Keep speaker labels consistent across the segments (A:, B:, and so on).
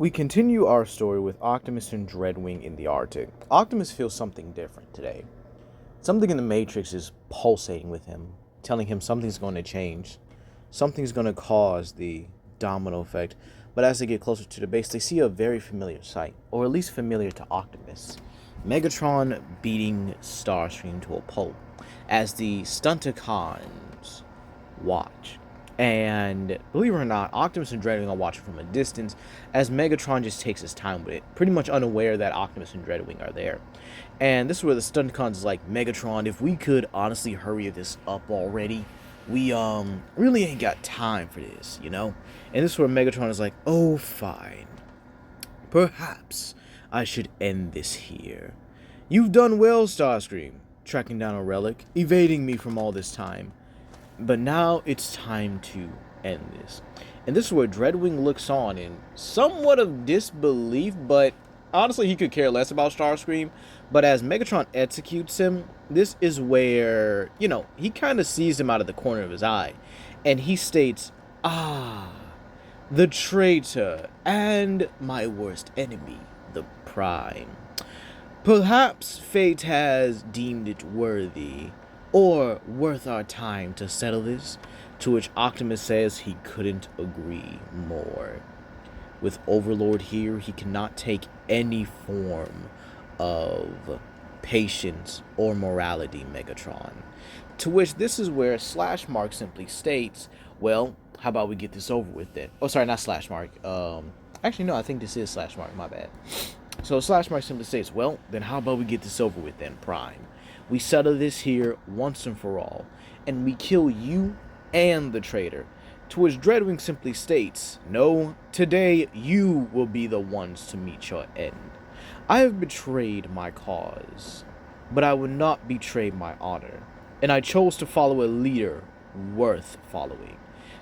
A: We continue our story with Optimus and Dreadwing in the Arctic. Optimus feels something different today. Something in the Matrix is pulsating with him, telling him something's going to change. Something's going to cause the domino effect. But as they get closer to the base, they see a very familiar sight, or at least familiar to Optimus. Megatron beating Starscream to a pulp as the Stunticons watch. And believe it or not, Optimus and Dreadwing are watching from a distance as Megatron just takes his time with it, pretty much unaware that Optimus and Dreadwing are there. And this is where the Stunticons is like, Megatron, if we could honestly hurry this up already, we really ain't got time for this, you know? And this is where Megatron is like, oh, fine. Perhaps I should end this here. You've done well, Starscream, tracking down a relic, evading me from all this time. But now it's time to end this. And this is where Dreadwing looks on in somewhat of disbelief, but honestly he could care less about Starscream. But as Megatron executes him, this is where, he kind of sees him out of the corner of his eye. And he states, the traitor and my worst enemy, the Prime. Perhaps fate has deemed it worthy or worth our time to settle this, to which Optimus says he couldn't agree more. With Overlord here, he cannot take any form of patience or morality, Megatron. To which this is where Slash Mark simply states, well, how about we get this over with then? Oh, sorry, not Slash Mark. Actually, no, I think this is Slash Mark, my bad. So Slash Mark simply states, well, then how about we get this over with then, Prime? We settle this here once and for all, and we kill you and the traitor. To which Dreadwing simply states, no, today you will be the ones to meet your end. I have betrayed my cause, but I would not betray my honor, and I chose to follow a leader worth following.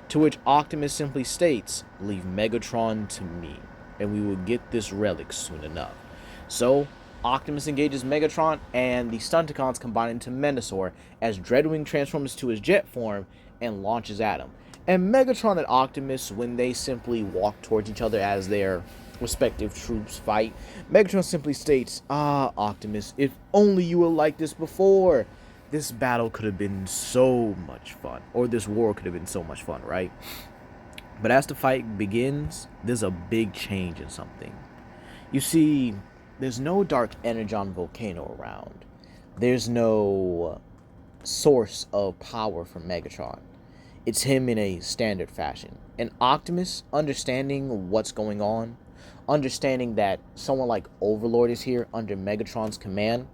A: To which Optimus simply states, leave Megatron to me, and we will get this relic soon enough. So Optimus engages Megatron, and the Stunticons combine into Menasor as Dreadwing transforms to his jet form and launches at him. And Megatron and Optimus, when they simply walk towards each other as their respective troops fight, Megatron simply states, Optimus, if only you were like this before. This battle could have been so much fun. Or this war could have been so much fun, right? But as the fight begins, there's a big change in something. You see, there's no dark energon volcano around. There's no source of power from Megatron. It's him in a standard fashion. And Optimus, understanding what's going on, understanding that someone like Overlord is here under Megatron's command,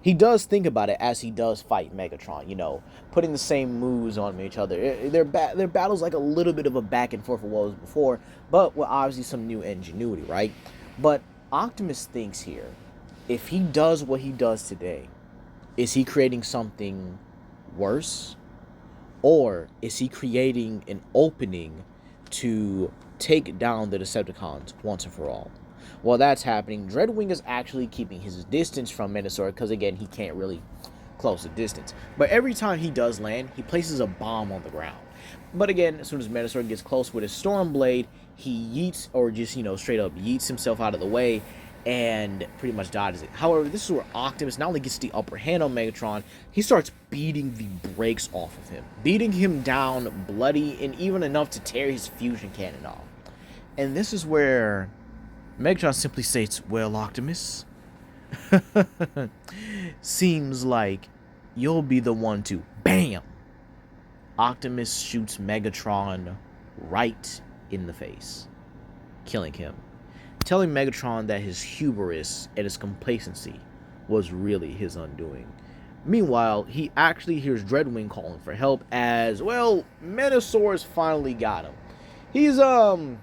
A: he does think about it as he does fight Megatron, putting the same moves on each other. Their battle's like a little bit of a back and forth of what was before, but with obviously some new ingenuity, right? But Optimus thinks here, if he does what he does today, is he creating something worse? Or is he creating an opening to take down the Decepticons once and for all? While that's happening, Dreadwing is actually keeping his distance from Menasor because, again, he can't really close the distance. But every time he does land, he places a bomb on the ground. But again, as soon as Menasor gets close with his Storm Blade, he yeets, or just, straight up yeets himself out of the way and pretty much dodges it. However, this is where Optimus not only gets the upper hand on Megatron, he starts beating the brakes off of him. Beating him down bloody and even enough to tear his fusion cannon off. And this is where Megatron simply states, well, Optimus, seems like you'll be the one to, BAM! Optimus shoots Megatron right in the face, killing him, telling Megatron that his hubris and his complacency was really his undoing. Meanwhile, he actually hears Dreadwing calling for help as, well, Menasor's finally got him. He's only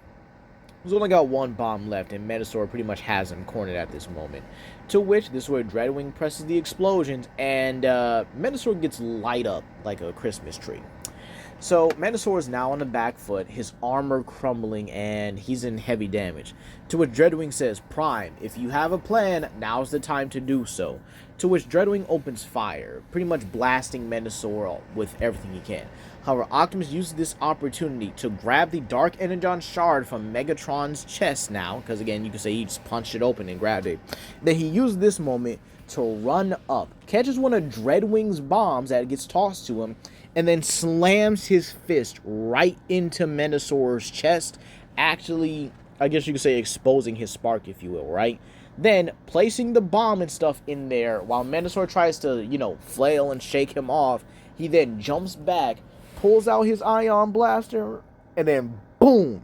A: got one bomb left, and Menasor pretty much has him cornered at this moment. To which, this is where Dreadwing presses the explosions, and Menasor gets light up like a Christmas tree. So Menasor is now on the back foot, his armor crumbling, and he's in heavy damage. To which Dreadwing says, Prime, if you have a plan, now's the time to do so. To which Dreadwing opens fire, pretty much blasting Menasor with everything he can. However, Optimus uses this opportunity to grab the Dark Energon shard from Megatron's chest now, because again, you can say he just punched it open and grabbed it. Then he used this moment to run up, catches one of Dreadwing's bombs that gets tossed to him, and then slams his fist right into Menasor's chest, actually, I guess you could say exposing his spark, if you will, right? Then, placing the bomb and stuff in there, while Menasor tries to, flail and shake him off, he then jumps back, pulls out his ion blaster, and then boom!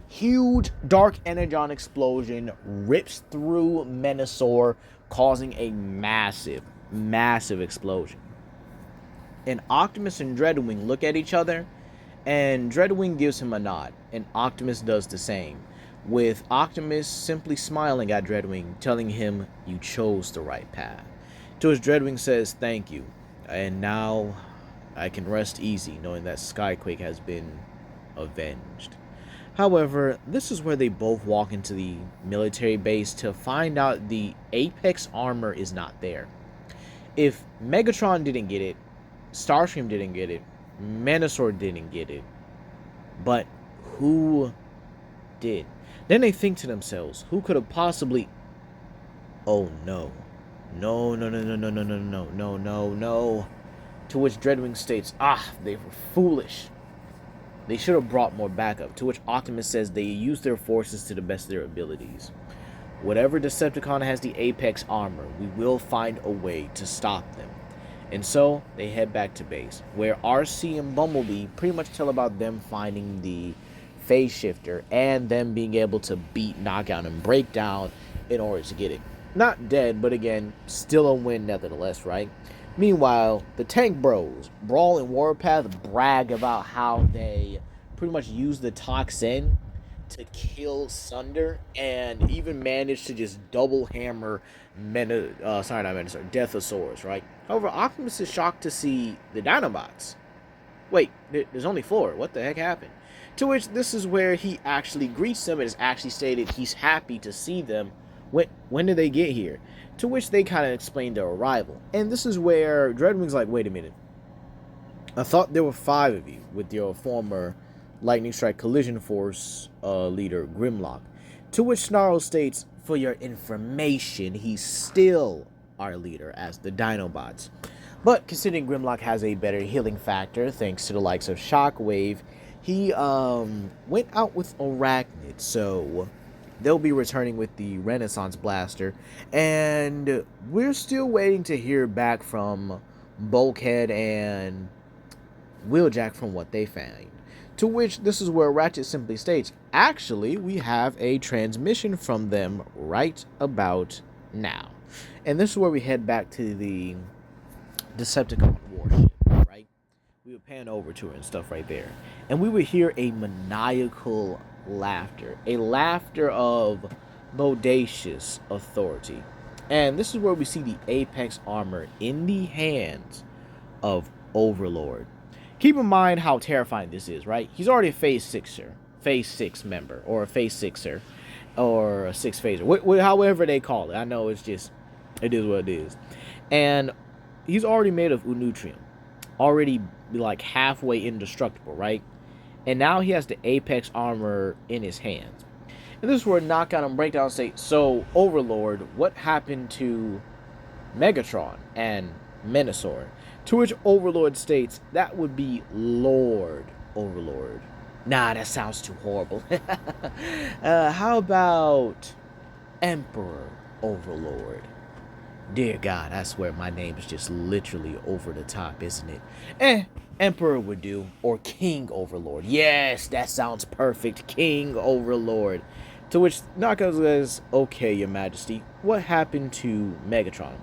A: Huge Dark Energon explosion rips through Menasor, causing a massive, massive explosion. And Optimus and Dreadwing look at each other, and Dreadwing gives him a nod, and Optimus does the same, with Optimus simply smiling at Dreadwing, telling him, "You chose the right path." To which Dreadwing says, "Thank you, and now I can rest easy knowing that Skyquake has been avenged." However, this is where they both walk into the military base to find out the Apex armor is not there. If Megatron didn't get it, Starscream didn't get it, Menasor didn't get it, but who did? Then they think to themselves, who could have possibly... Oh no. No, no, no, no, no, no, no, no, no, no, no. To which Dreadwing states, they were foolish. They should have brought more backup. To which Optimus says they used their forces to the best of their abilities. Whatever Decepticon has the Apex armor, we will find a way to stop them. And so, they head back to base, where RC and Bumblebee pretty much tell about them finding the phase shifter and them being able to beat, knock out, and break down in order to get it. Not dead, but again, still a win nevertheless, right? Meanwhile, the Tank Bros, Brawl and Warpath, brag about how they pretty much use the toxin to kill Sunder and even manage to just double hammer Deathosaurus, right? However, Optimus is shocked to see the Dinobots. Wait, there's only 4. What the heck happened? To which this is where he actually greets them and has actually stated he's happy to see them. When did they get here? To which they kind of explain their arrival. And this is where Dreadwing's like, wait a minute. I thought there were 5 of you with your former Lightning Strike Collision Force leader, Grimlock. To which Snarl states, for your information, he's still our leader as the Dinobots. But considering Grimlock has a better healing factor, thanks to the likes of Shockwave, he went out with Arachnid, so they'll be returning with the Renaissance Blaster, and we're still waiting to hear back from Bulkhead and Wheeljack from what they find. To which this is where Ratchet simply states, actually, we have a transmission from them right about now. And this is where we head back to the Decepticon warship, right? We would pan over to her and stuff right there. And we would hear a maniacal laughter. A laughter of bodacious authority. And this is where we see the Apex armor in the hands of Overlord. Keep in mind how terrifying this is, right? He's already a Phase 6 member, or a Phase 6er, or a 6 phaser, however they call it. I know it is what it is. And he's already made of Unutrium, already like halfway indestructible, right? And now he has the Apex armor in his hands. And this is where Knockout and Breakdown say, so Overlord, what happened to Megatron and Menasor? To which Overlord states, that would be Lord Overlord. Nah, that sounds too horrible. How about Emperor Overlord? Dear God, I swear my name is just literally over the top, isn't it? Emperor would do. Or King Overlord. Yes, that sounds perfect. King Overlord. To which Knockout says, okay, Your Majesty, what happened to Megatron?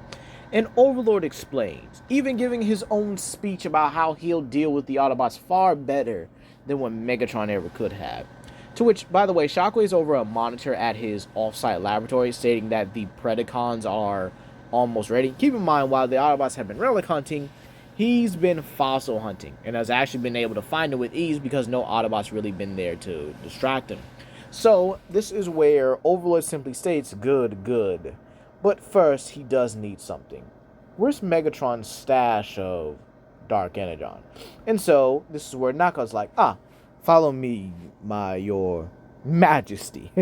A: And Overlord explains, even giving his own speech about how he'll deal with the Autobots far better than what Megatron ever could have. To which, by the way, Shockwave's over a monitor at his off-site laboratory stating that the Predacons are almost ready. Keep in mind, while the Autobots have been relic hunting, he's been fossil hunting and has actually been able to find it with ease because no Autobots really been there to distract him. So, this is where Overlord simply states, good, good. But first, he does need something. Where's Megatron's stash of dark energon. And so this is where Knockout's like, follow me, your majesty.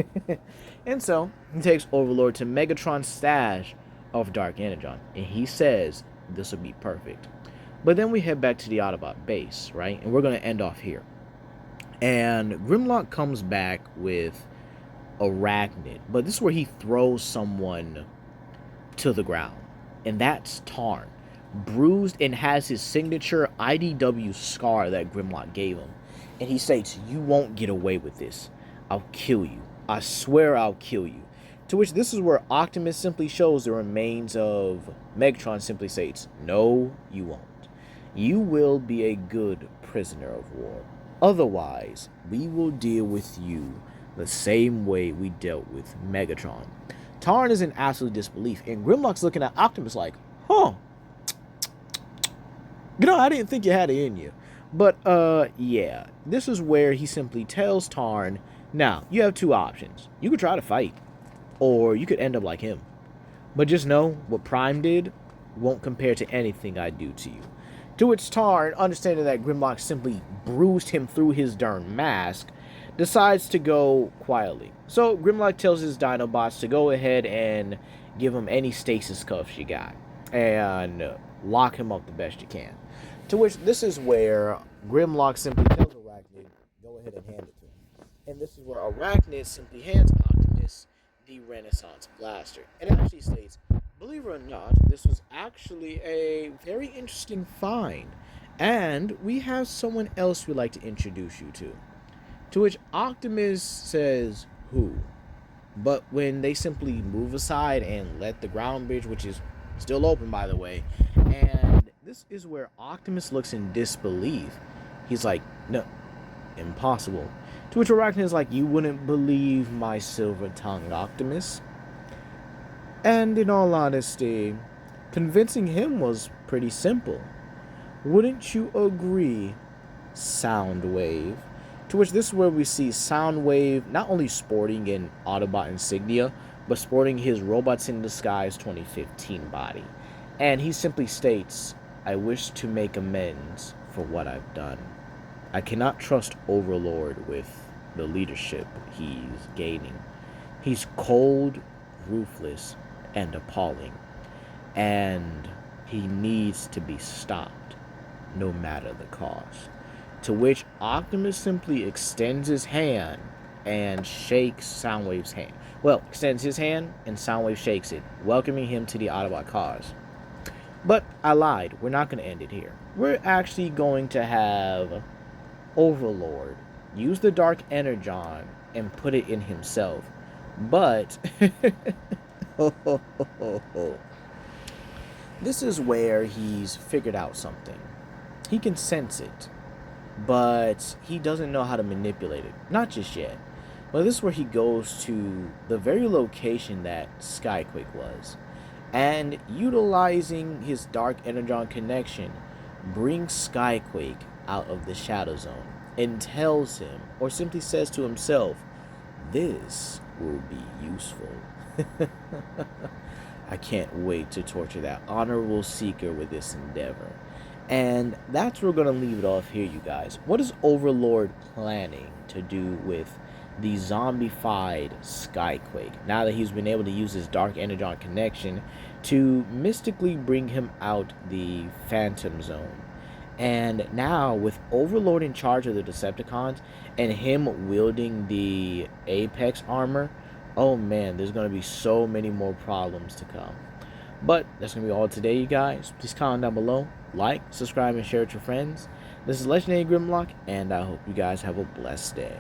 A: And so he takes Overlord to Megatron's stash of dark energon, and he says this will be perfect. But then we head back to the Autobot base, right? And we're going to end off here. And Grimlock comes back with Arachnid, but this is where he throws someone to the ground, and that's Tarn, bruised and has his signature IDW scar that Grimlock gave him. And he states, "You won't get away with this. I'll kill you. I swear I'll kill you." To which this is where Optimus simply shows the remains of Megatron, simply states, "No, you won't. You will be a good prisoner of war. Otherwise, we will deal with you the same way we dealt with Megatron." Tarn is in absolute disbelief, and Grimlock's looking at Optimus like, I didn't think you had it in you. But, yeah, this is where he simply tells Tarn, now, you have two options. You could try to fight, or you could end up like him. But just know, what Prime did won't compare to anything I do to you. To which Tarn, understanding that Grimlock simply bruised him through his darn mask, decides to go quietly. So Grimlock tells his Dinobots to go ahead and give him any stasis cuffs you got, and lock him up the best you can. To which this is where Grimlock simply tells Arachnid, go ahead and hand it to him. And this is where Arachnid simply hands Optimus the Renaissance Blaster. And it actually states, believe it or not, this was actually a very interesting find. And we have someone else we'd like to introduce you to. To which Optimus says, who? But when they simply move aside and let the ground bridge, which is still open by the way, and this is where Optimus looks in disbelief. He's like, no, impossible. To which Arachnid is like, you wouldn't believe my silver tongue, Optimus. And in all honesty, convincing him was pretty simple. Wouldn't you agree, Soundwave? To which this is where we see Soundwave not only sporting an Autobot insignia, but sporting his Robots in Disguise 2015 body. And he simply states, I wish to make amends for what I've done. I cannot trust Overlord with the leadership he's gaining. He's cold, ruthless, and appalling. And he needs to be stopped, no matter the cost. To which Optimus simply extends his hand and shakes Soundwave's hand. Well, extends his hand and Soundwave shakes it, welcoming him to the Autobot cause. But I lied. We're not going to end it here. We're actually going to have Overlord use the Dark Energon and put it in himself. But this is where he's figured out something. He can sense it, but he doesn't know how to manipulate it. Not just yet. But this is where he goes to the very location that Skyquake was. And utilizing his Dark Energon connection, brings Skyquake out of the Shadow Zone and tells him, or simply says to himself, this will be useful. I can't wait to torture that honorable seeker with this endeavor. And that's where we're going to leave it off here, you guys. What is Overlord planning to do with the zombified Skyquake, now that he's been able to use his Dark Energon connection to mystically bring him out the Phantom Zone? And now, with Overlord in charge of the Decepticons and him wielding the Apex armor, oh man, there's going to be so many more problems to come. But that's going to be all today, you guys. Please comment down below, like, subscribe, and share with your friends. This is Legendary Grimlock, and I hope you guys have a blessed day.